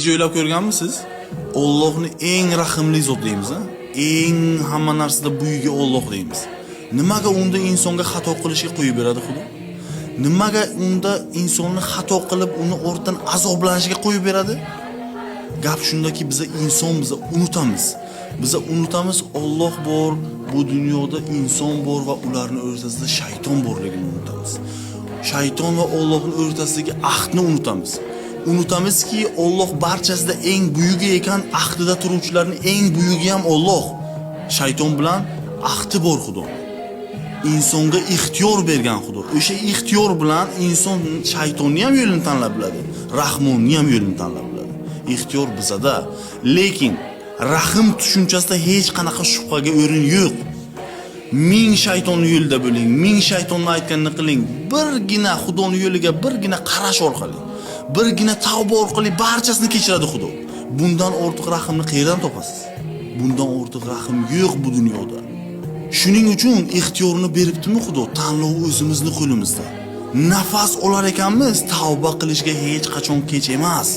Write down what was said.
Hiç o'ylab ko'rganmisiz? Allohni eng rahimli zot deymiz, ha? Eng hamma narsada buyugi Alloh deymiz. Nimaga unda insonga xato qilishga qo'yib beradi Xudo? Nimaga unda insonni xato qilib uni o'rtadan azoblanishiga qo'yib beradi? Gap shundaki biz unutamiz. Biz unutamiz Alloh bor, bu dunyoda inson bor va ularning o'rtasida shayton borligini unutamiz. Shayton va Allohning o'rtasidagi ahdni unutamiz. Unutamizki Alloh barchasida eng buyugi ekan, ahdida turuvchilarning eng buyugi ham Alloh. Shayton bilan ahdi bor Xudo. İnsonga ixtiyor bergan Xudo. O'sha ixtiyor bilan inson shaytonni ham yo'lini tanlab biladi, rahmonni ham yo'lini tanlab biladi. Ixtiyor bizada, lekin rahim tushunchasida hech qanaqa shubhaga o'rin yo'q. Ming shaytonning yo'lida bo'ling, ming shaytonni aytganini qiling. Birgina Xudoning yo'liga birgina qarash orqali, birgina tavba orqali barchasini kechiradi Xudo. Bundan ortiq rahimni qayerdan topasiz? Bundan ortiq rahim yo'q bu dunyoda. Shuning uchun ixtiyorni beribdimi Xudo? Tanlov o'zimizning qo'limizda. Nafas olar ekanmiz, tavba qilishga hech qachon kech emas.